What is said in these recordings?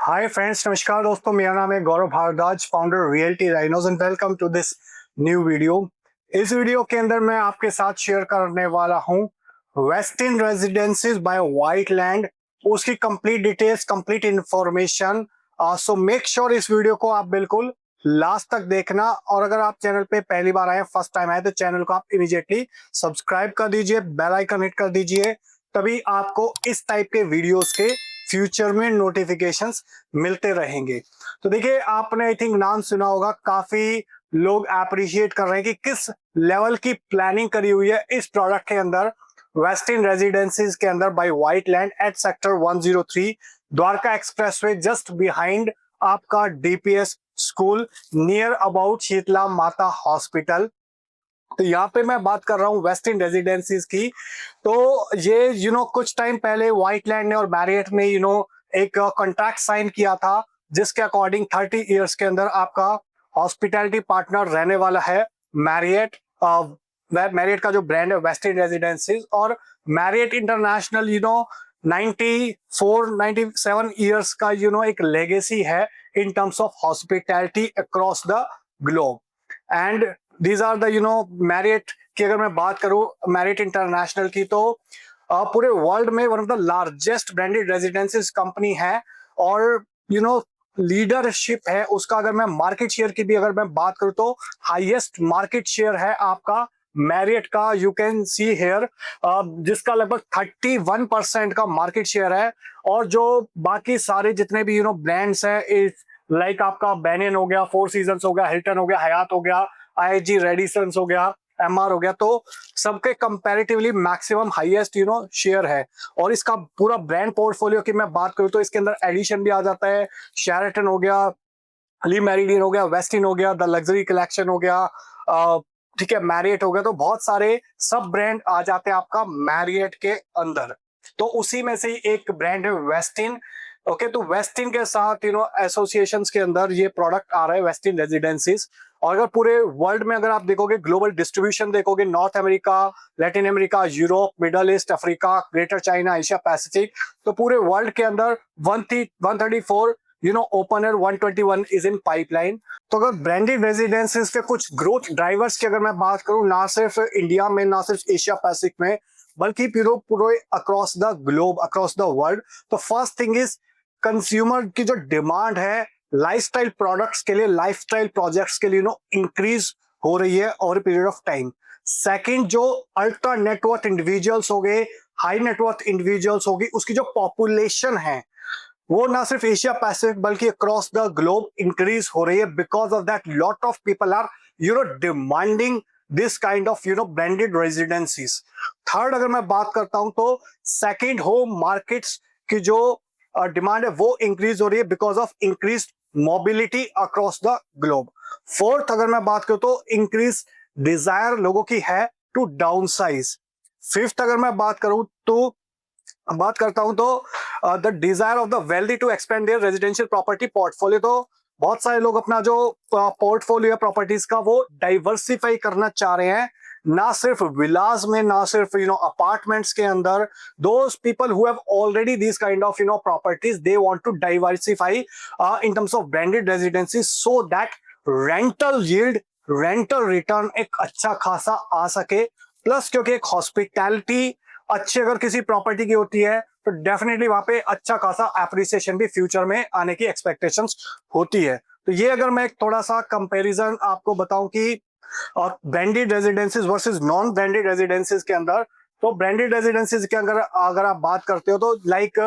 Hi friends, नमस्कार दोस्तों। मेरा नाम है Gaurav Bhardwaj, founder Realty Rhinos, and welcome to this new video. इस वीडियो के अंदर मैं आपके साथ शेयर करने वाला हूं Westin Residences by Whiteland, उसकी complete details, complete information. So make sure इस वीडियो को आप बिल्कुल लास्ट तक देखना। और अगर आप चैनल पे पहली बार आए, फर्स्ट टाइम आए, तो चैनल को आप इमीडिएटली सब्सक्राइब कर दीजिए, बेल आइकन हिट कर दीजिए, तभी आपको इस टाइप के वीडियोस के फ्यूचर में नोटिफिकेशंस मिलते रहेंगे। तो देखिए, आपने आई थिंक नाम सुना होगा, काफी लोग अप्रिशिएट कर रहे हैं कि किस लेवल की प्लानिंग करी हुई है इस प्रोडक्ट के अंदर, वेस्टिन रेजिडेंसीज के अंदर by Whiteland at sector 103, Dwarka expressway, just behind आपका DPS school, near about Sheetla Mata hospital. तो यहाँ पे मैं बात कर रहा हूँ वेस्टिन रेजिडेंसीज की। तो ये कुछ टाइम पहले व्हाइट लैंड ने और मैरियट ने एक कॉन्ट्रैक्ट साइन किया था, जिसके अकॉर्डिंग 30 इयर्स के अंदर आपका हॉस्पिटैलिटी पार्टनर रहने वाला है मैरियट। मैरियट का जो ब्रांड है वेस्टिन रेजिडेंसीज, और मैरियट इंटरनेशनल 94-97 इयर्स का एक लेगेसी है in terms of hospitality across the globe. And these are the Marriott की अगर मैं बात करूं, मैरियट इंटरनेशनल की, तो पूरे वर्ल्ड में one of the largest branded रेजिडेंसीज company है। और लीडरशिप है उसका। अगर मैं मार्केट शेयर की भी अगर मैं बात करूं, तो हाईएस्ट मार्केट शेयर है आपका मैरियट का, यू कैन सी हेयर, जिसका लगभग 31% का मार्केट शेयर है। और जो बाकी सारे जितने भी ब्रांड्स हैं, लाइक आपका बेनियन हो गया, फोर सीजन्स हो गया, हिल्टन हो गया, हयात हो गया, आईजी रेडिसंस हो गया, एमआर हो गया, तो सबके कंपैरेटिवली मैक्सिमम हाईएस्ट शेयर है। और इसका पूरा ब्रांड पोर्टफोलियो की मैं बात करूं, तो इसके अंदर एडिशन भी आ जाता है। शेरेटन हो गया, ली मेरिडियन हो गया, वेस्टिन हो गया, द लग्जरी कलेक्शन हो गया, ठीक है, मैरियट हो गया। तो बहुत सारे सब ब्रांड आ जाते हैं आपका मैरियट के अंदर। तो उसी में से एक ब्रांड है वेस्टिन। ओके, तो वेस्टिन के साथ एसोसिएशंस के अंदर ये प्रोडक्ट आ रहा है, वेस्टिन रेजिडेंसीज। और अगर पूरे वर्ल्ड में अगर आप देखोगे, ग्लोबल डिस्ट्रीब्यूशन देखोगे, north America, Latin America, Europe, middle east, Africa, greater China, Asia Pacific, तो पूरे वर्ल्ड के अंदर 134 ओपनर 121 इज इन पाइपलाइन। तो अगर ब्रांडेड रेजिडेंसीज के कुछ ग्रोथ ड्राइवर्स की अगर मैं बात करूं, ना सिर्फ इंडिया में, ना सिर्फ एशिया पैसिफिक में, बल्कि पूरे across the globe, across the world. तो फर्स्ट थिंग इज, कंज्यूमर की जो डिमांड है लाइफस्टाइल प्रोडक्ट्स के लिए, लाइफस्टाइल प्रोजेक्ट्स के लिए इंक्रीज हो रही है over period of time. Second, जो अल्ट्रा नेटवर्थ इंडिविजुअल्स हो गए, हाई नेटवर्थ इंडिविजुअल्स होगी, उसकी जो पॉपुलेशन है वो ना सिर्फ एशिया पैसिफिक बल्कि अक्रॉस द ग्लोब इंक्रीज हो रही है। Because of that lot of people are demanding this kind of branded residencies. Third, अगर मैं बात करता हूं, तो सेकंड होम मार्केट्स की जो डिमांड है वो इंक्रीज हो रही है because of increase mobility across the globe. Fourth, अगर मैं बात करूं, तो इंक्रीज डिजायर लोगों की है टू डाउन साइज। फिफ्थ, अगर मैं बात करता हूं, तो the desire of the wealthy to expand their residential property portfolio. तो बहुत सारे लोग अपना जो पोर्टफोलियो है प्रॉपर्टीज का, वो डाइवर्सिफाई करना चाह रहे हैं, ना सिर्फ विलास में, ना सिर्फ अपार्टमेंट्स के अंदर। Those people who have already this kind of properties, they want to diversify in terms of branded residency, so that rental yield, rental return एक अच्छा खासा आ सके। प्लस क्योंकि एक हॉस्पिटैलिटी अच्छी अगर किसी प्रॉपर्टी की होती है, तो डेफिनेटली वहां पे अच्छा खासा एप्रिसिएशन भी फ्यूचर में आने की एक्सपेक्टेशंस होती है। तो ये अगर मैं एक थोड़ा सा कंपैरिजन आपको बताऊं कि और ब्रांडेड रेजिडेंसीज वर्सेस नॉन ब्रांडेड रेजिडेंसीज के अंदर, तो ब्रांडेड रेजिडेंसीज के अगर अगर आप बात करते हो, तो लाइक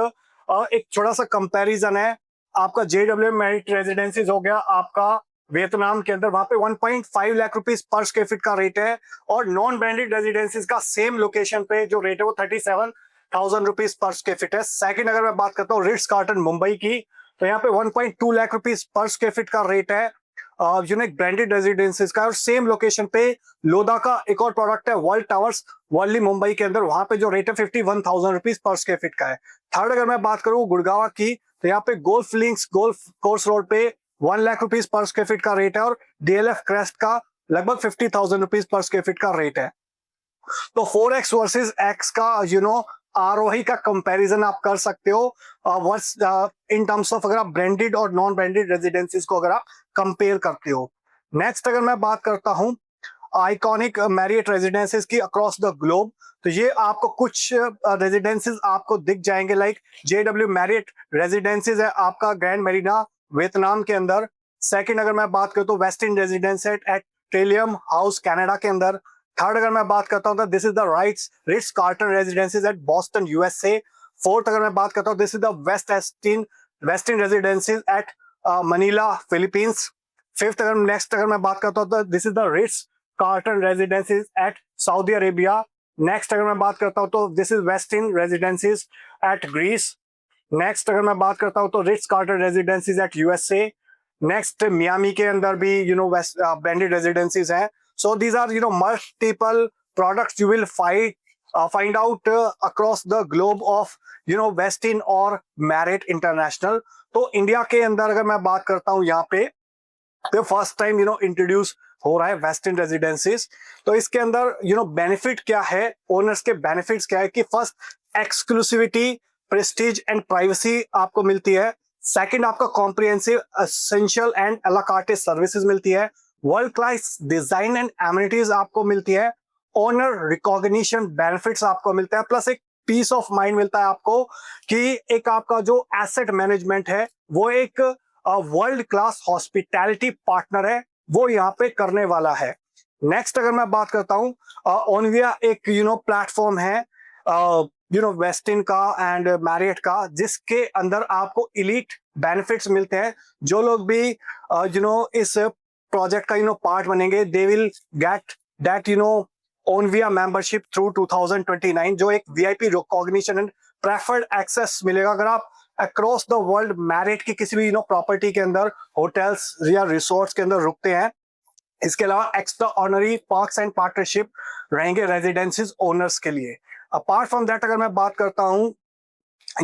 एक छोटा सा कंपैरिजन है। आपका जेडब्ल्यू मेरिट रेजिडेंसीज हो गया आपका वियतनाम के अंदर, वहां पे 1.5 लाख रुपीस पर स्क्वायर फीट का रेट है। और नॉन ब्रांडेड रेजिडेंसीज का सेम लोकेशन पे जो रेट है वो 37,000 रुपीज पर स्क्वायर फीट है। सेकंड, अगर मैं बात करता हूँ रिट्स कार्टन मुंबई की, तो यहाँ पे 1.2 लाख रुपीस पर स्क्वायर फीट का रेट है ब्रांडेड रेजिडेंसीज का। और सेम लोकेशन पे लोधा का एक और प्रोडक्ट है वर्ल्ड टावर्स, वर्ली मुंबई के अंदर, वहां पे जो रेट है 51,000 रुपीज पर स्क्वायर फीट का है। थर्ड, अगर मैं बात करूँ गुड़गांव की, तो यहाँ पे golf links golf course road पे 1 lakh rupees per square feet का रेट है। और डीएलएफ क्रेस्ट का लगभग 50,000 रुपीज पर स्क्वायर फीट का रेट है। तो 4x वर्सेस x का आरोही का कंपैरिजन आप कर सकते हो वर्स इन टर्म्स ऑफ, अगर आप ब्रांडेड और नॉन ब्रांडेड रेजिडेंसीज को अगर आप कंपेयर करते हो। नेक्स्ट अगर मैं बात करता हूं आइकॉनिक मैरियट रेजिडेंसेज की अक्रॉस द ग्लोब, तो ये आपको कुछ रेजिडेंसेज आपको दिख जाएंगे, लाइक JW मैरियट रेजिडेंसीज है आपका ग्रैंड मेरीना वियतनाम के अंदर। सेकंड अगर मैं बात करूं तो Westin Residence at Trillium House Canada के अंदर। थर्ड अगर मैं बात करता हूं तो this is the Ritz Carlton रेजिडेंसीज at Boston USA। Fourth अगर मैं बात करता हूं this is the Westin रेजिडेंसीज at Manila Philippines. Fifth अगर मैं बात करता हूं तो this is the Ritz Carlton रेजिडेंसीज at Saudi Arabia. Next अगर मैं बात करता हूं तो this is waste in रेजिडेंसीज at Greece. Next अगर मैं बात करता हूं तो Ritz Carlton रेजिडेंसीज at USA। Next Miami के अंदर भी वेस्ट ब्रांडेड रेजिडेंसीज हैं। So these are multiple products you will find out across the globe of Westin और मैरिट इंटरनेशनल। तो इंडिया के अंदर अगर मैं बात करता हूं यहाँ पे तो फर्स्ट टाइम इंट्रोड्यूस हो रहा है वेस्टर्न रेजिडेंसीज। तो इसके अंदर बेनिफिट क्या है, ओनर्स के बेनिफिट्स क्या है कि first exclusivity, Prestige and privacy आपको मिलती है। सेकंड आपका कॉम्प्रिहेंसिव एसेंशियल एंड अला कार्टे सर्विसेज मिलती है। World class design and amenities आपको मिलती है। ओनर रिकॉग्निशन बेनिफिट्स आपको मिलता है, प्लस एक पीस ऑफ माइंड मिलता है आपको कि एक आपका जो एसेट मैनेजमेंट है वो एक वर्ल्ड क्लास हॉस्पिटैलिटी पार्टनर है वो यहाँ पे करने वाला है। नेक्स्ट अगर मैं बात करता हूँ ओनविया एक प्लेटफॉर्म है वेस्टिन का एंड मैरियट का, जिसके अंदर आपको इलीट बेनिफिट्स मिलते हैं। जो लोग भी इस प्रोजेक्ट का पार्ट बनेंगे they will get that Onvia membership through 2029, जो एक VIP recognition and preferred access मिलेगा अगर आप अक्रॉस द वर्ल्ड मैरिट की किसी भी प्रॉपर्टी के अंदर, होटल्स या रिसोर्ट्स के अंदर रुकते हैं। इसके अलावा extraordinary perks and partnership रहेंगे रेजिडेंसीज ओनर्स के लिए। अपार्ट फ्रॉम दैट अगर मैं बात करता हूं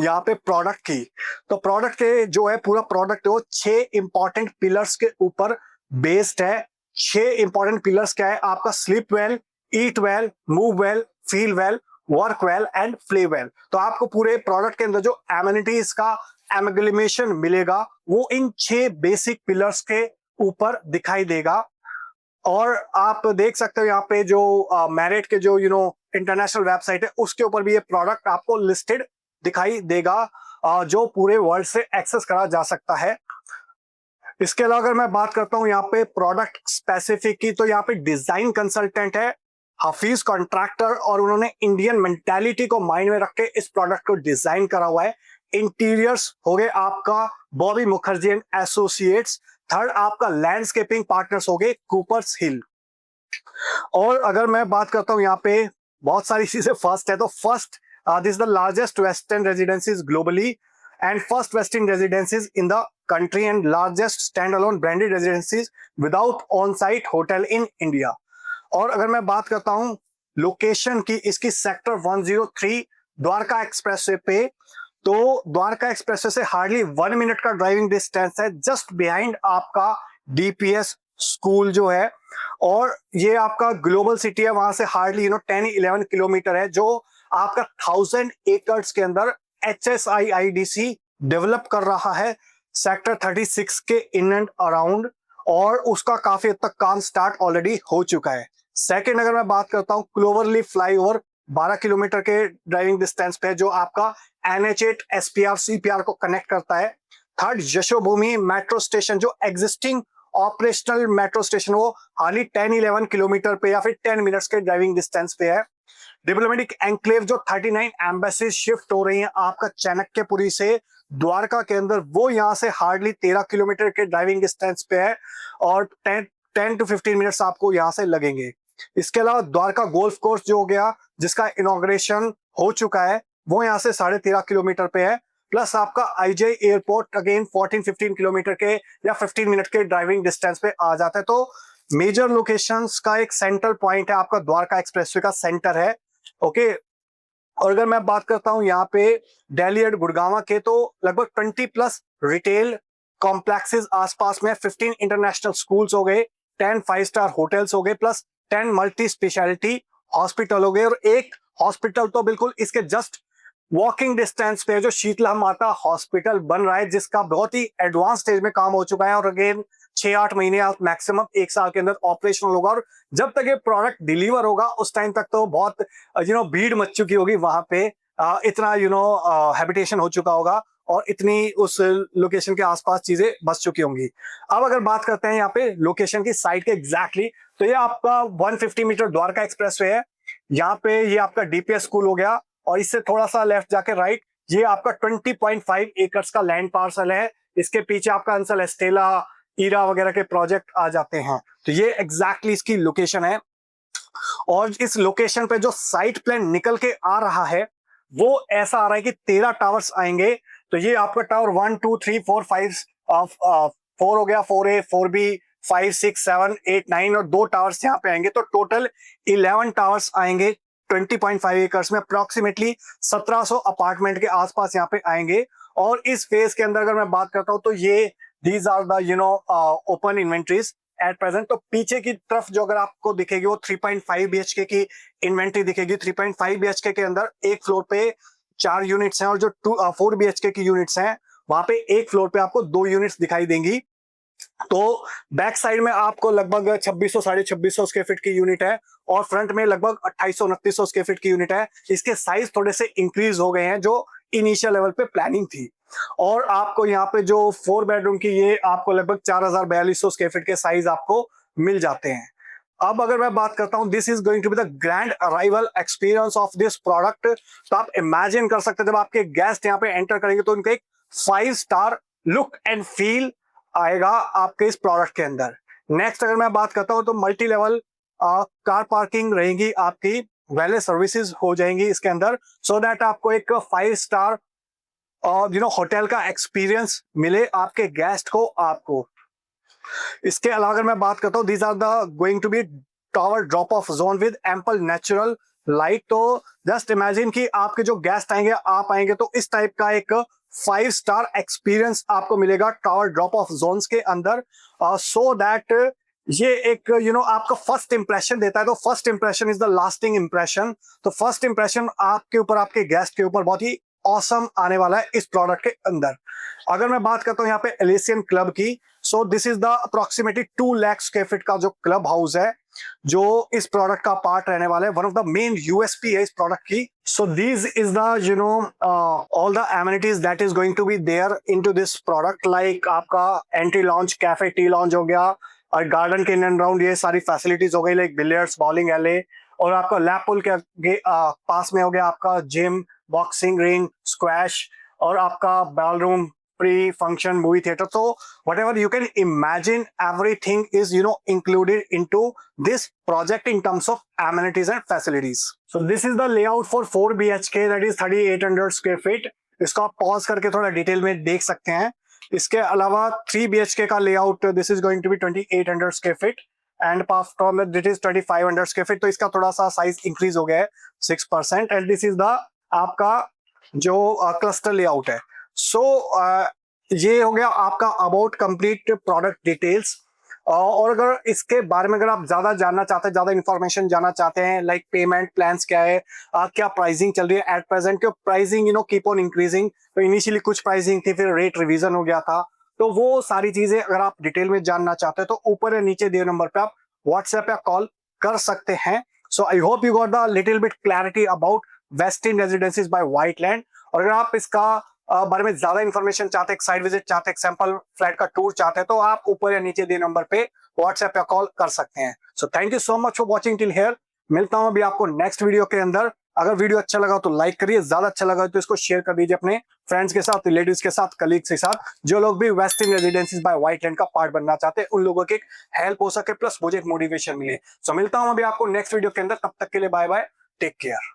यहाँ पे प्रोडक्ट की, तो प्रोडक्ट के जो है पूरा प्रोडक्ट वो 6 इंपॉर्टेंट पिलर्स के ऊपर बेस्ड है। 6 इंपॉर्टेंट पिलर्स क्या है आपका? Sleep well, eat well, move well, feel well, work well and play well. तो आपको पूरे प्रोडक्ट के अंदर जो एमिनिटीज का एमग्लिमेशन मिलेगा वो इन 6 बेसिक पिलर्स के ऊपर दिखाई देगा। और आप देख सकते हो यहाँ पे जो मैरिट के जो इंटरनेशनल वेबसाइट है उसके ऊपर भी ये प्रोडक्ट आपको लिस्टेड दिखाई देगा, जो पूरे वर्ल्ड से एक्सेस करा जा सकता है। इसके अलावा अगर मैं बात करता हूँ यहाँ पे प्रोडक्ट स्पेसिफिक की, तो यहाँ पे डिजाइन कंसल्टेंट है हफीज कॉन्ट्रैक्टर, और उन्होंने इंडियन मेंटालिटी को माइंड में रख के इस प्रोडक्ट को डिजाइन करा हुआ है। इंटीरियर्स हो गए आपका Bobby Mukherjee and associates. Third आपका लैंडस्केपिंग पार्टनर्स हो गए कूपर्स हिल। और अगर मैं बात करता हूं यहाँ पे बहुत सारी चीजें फर्स्ट है, तो first this the largest western रेजिडेंसीज globally and first western रेजिडेंसीज in the country and largest standalone branded residencies without on-site hotel in India। और अगर मैं बात करता हूं लोकेशन की, इसकी सेक्टर 103 द्वारका एक्सप्रेसवे पे, तो द्वारका एक्सप्रेसवे से हार्डली 1 मिनट का ड्राइविंग डिस्टेंस है, जस्ट बिहाइंड आपका DPS स्कूल जो है। और ये आपका ग्लोबल सिटी है, वहां से हार्डली 10-11 किलोमीटर है, जो आपका 1000 एकर्स के अंदर HSIIDC डेवलप कर रहा है सेक्टर 36 के इन एंड अराउंड, और उसका काफी हद तक काम स्टार्ट ऑलरेडी हो चुका है। सेकंड अगर मैं बात करता हूं क्लोवरली फ्लाईओवर 12 किलोमीटर के ड्राइविंग डिस्टेंस पे, जो आपका NH8 SPR CPR को कनेक्ट करता है। थर्ड यशोभूमि मेट्रो स्टेशन, जो एग्जिस्टिंग ऑपरेशनल मेट्रो स्टेशन, वो हार्डली 10-11 किलोमीटर पे या फिर 10 मिनट्स के ड्राइविंग डिस्टेंस पे है। डिप्लोमेटिक एनक्लेव जो 39 एम्बेसीज शिफ्ट हो रही हैं आपका चाणक्यपुरी से द्वारका के अंदर, वो यहाँ से हार्डली 13 किलोमीटर के ड्राइविंग डिस्टेंस पे है, और 10 to 15 मिनट्स आपको यहाँ से लगेंगे। इसके अलावा द्वारका गोल्फ कोर्स जो हो गया, जिसका इनॉग्रेशन हो चुका है, वो यहाँ से 13.5 किलोमीटर पे है। प्लस आपका IJ एयरपोर्ट अगेन 14-15 किलोमीटर के या 15 मिनट के ड्राइविंग डिस्टेंस पे आ जाता है। तो मेजर लोकेशंस का एक सेंट्रल पॉइंट है आपका द्वारका एक्सप्रेसवे का सेंटर है। ओके, और अगर मैं बात करता हूं यहाँ पे दिल्ली एंड गुड़गांव के, तो लगभग 20+ रिटेल कॉम्प्लेक्सेस आसपास में, 15 इंटरनेशनल स्कूल्स हो गए, 10 5-स्टार होटल्स हो गए, प्लस 10 मल्टी स्पेशलिटी हॉस्पिटल हो गए, और एक हॉस्पिटल तो बिल्कुल इसके जस्ट वॉकिंग डिस्टेंस पे जो शीतला माता हॉस्पिटल बन रहा है, जिसका बहुत ही एडवांस स्टेज में काम हो चुका है, और अगेन 6-8 महीने या मैक्सिमम 1 साल के अंदर ऑपरेशनल होगा। और जब तक ये प्रोडक्ट डिलीवर होगा उस टाइम तक तो बहुत भीड़ मच चुकी होगी वहां पे, इतना हैबिटेशन हो चुका होगा और इतनी उस लोकेशन के आसपास चीजें बस चुकी होंगी। अब अगर बात करते हैं यहाँ पे लोकेशन की साइट के एग्जैक्टली, तो ये आपका 150 मीटर द्वारका एक्सप्रेसवे है। यहाँ पे ये आपका डीपीएस स्कूल हो गया, और इससे थोड़ा सा लेफ्ट जाके राइट ये आपका 20.5 एकर्स का लैंड पार्सल है। इसके पीछे आपका अंसल एस्टेला, ईरा वगैरह के प्रोजेक्ट आ जाते हैं। तो ये एग्जैक्टली इसकी लोकेशन है, और इस लोकेशन पे जो साइट प्लान निकल के आ रहा है वो ऐसा आ रहा है कि 13 टावर्स आएंगे। तो ये आपका टावर 1 2 3 4 5 4 हो गया, 4A 4B 5 6 7 8 9, और 2 टावर्स यहाँ पे आएंगे। तो टोटल 11 टावर्स आएंगे 20.5 एकर्स में, अप्रोक्सीमेटली 1700 अपार्टमेंट के आसपास यहाँ पे आएंगे। और इस फेज के अंदर अगर मैं बात करता हूँ तो ये these are the open inventories at present. तो पीछे की तरफ जो अगर आपको दिखेगी वो 3.5 BHK की इन्वेंट्री दिखेगी। 3.5 BHK के अंदर एक फ्लोर पे 4 यूनिट्स हैं, और जो 4 BHK की यूनिट्स हैं वहां पे एक फ्लोर पे आपको 2 यूनिट्स दिखाई देंगी। तो बैक साइड में आपको लगभग 2600 2650 स्क्वायर फीट की यूनिट है, और फ्रंट में लगभग 2800 2900 स्क्वायर फीट की यूनिट है। इसके साइज थोड़े से इंक्रीज हो गए हैं जो इनिशियल लेवल पे प्लानिंग थी। और आपको यहाँ पे जो 4 बेडरूम की ये आपको लगभग 4200 स्क्वायर फीट के साइज आपको मिल जाते हैं। अब अगर मैं बात करता हूं, this is going to be the grand arrival experience of this product. तो आप इमेजिन कर सकते हैं जब आपके गेस्ट यहाँ पे एंटर करेंगे तो उनका एक 5 स्टार लुक एंड फील आएगा आपके इस प्रोडक्ट के अंदर। नेक्स्ट अगर मैं बात करता हूं तो मल्टी लेवल कार पार्किंग रहेगी आपकी, वैले सर्विसेज हो जाएंगी इसके अंदर, सो दैट आपको एक 5 स्टार होटल का एक्सपीरियंस मिले आपके गेस्ट को, आपको। इसके अलावा अगर मैं बात करता हूँ, these are the going to be tower drop off zone with ample natural light. तो जस्ट इमेजिन कि आपके जो गेस्ट आएंगे, आप आएंगे तो इस टाइप का एक 5 स्टार एक्सपीरियंस आपको मिलेगा टावर ड्रॉप ऑफ जोन्स के अंदर, सो दैट ये एक आपका फर्स्ट इंप्रेशन देता है। तो first impression is the lasting impression. तो फर्स्ट इंप्रेशन आपके ऊपर, आपके गेस्ट के ऊपर बहुत ही ऑसम आने वाला है इस प्रोडक्ट के अंदर। अगर मैं बात करता हूं यहाँ पे एलिसियन क्लब की, so this is the approximately 2 lakh square feet का जो क्लब हाउस है जो इस प्रोडक्ट का पार्ट रहने वाला है। One of the main USP है इस प्रोडक्ट की। So this is the all the amenities that is going to be there into this product, like आपका entry lounge, cafe, tea lounge हो गया, और गार्डन के इन एंड राउंड ये सारी फैसिलिटीज हो गई, लाइक बिलियर्ड्स, बॉलिंग एले, और आपका लैप पूल के पास में हो गया आपका जिम, बॉक्सिंग रिंग, स्क्वैश, और आपका ballroom, pre function, movie theatre. तो whatever you can imagine, everything is included into this project in terms of amenities and facilities. So this is the layout for 4 BHK, that is 3800 square feet. इसको आप pause करके थोड़ा detail में देख सकते हैं। इसके अलावा 3 BHK का layout, this is going to be 2800 square feet, and that is 2500 square feet. तो इसका थोड़ा सा साइज इंक्रीज हो गया है 6%, एंड दिस इज द आपका जो क्लस्टर लेआउट है। सो ये हो गया आपका अबाउट कंप्लीट प्रोडक्ट डिटेल्स। और अगर इसके बारे में अगर आप ज्यादा जानना चाहते हैं, ज्यादा इंफॉर्मेशन जानना चाहते हैं, लाइक पेमेंट प्लान्स क्या है, क्या प्राइसिंग चल रही है एट प्रेजेंट, क्यों प्राइसिंग कीप ऑन इंक्रीजिंग। तो इनिशियली कुछ प्राइसिंग थी, फिर रेट रिवीजन हो गया था। तो वो सारी चीजें अगर आप डिटेल में जानना चाहते हैं तो ऊपर या नीचे दिए नंबर पे आप व्हाट्सएप या कॉल कर सकते हैं। So I hope you got the little bit clarity about Westin Residences by Whiteland. और अगर आप इसका बारे में ज्यादा इन्फॉर्मेशन चाहते हैं, साइट विजिट चाहते हैं, सैंपल फ्लैट का टूर चाहते हैं, तो आप ऊपर या नीचे दिए नंबर पे व्हाट्सएप या कॉल कर सकते हैं। So thank you so much for watching till here. मिलता हूं अभी आपको नेक्स्ट वीडियो के अंदर। अगर वीडियो अच्छा लगा तो लाइक करिए, ज्यादा अच्छा लगा तो इसको शेयर कर दीजिए अपने फ्रेंड्स के साथ, रिलेटिव्स के साथ, कलीग्स के साथ, जो लोग भी वेस्टिन रेजिडेंसीज बाय व्हाइटलैंड का पार्ट बनना चाहते हैं, उन लोगों की हेल्प हो सके, प्लस मुझे एक मोटिवेशन मिले। सो मिलता हूं अभी आपको नेक्स्ट वीडियो के अंदर। तब तक के लिए बाय बाय, टेक केयर।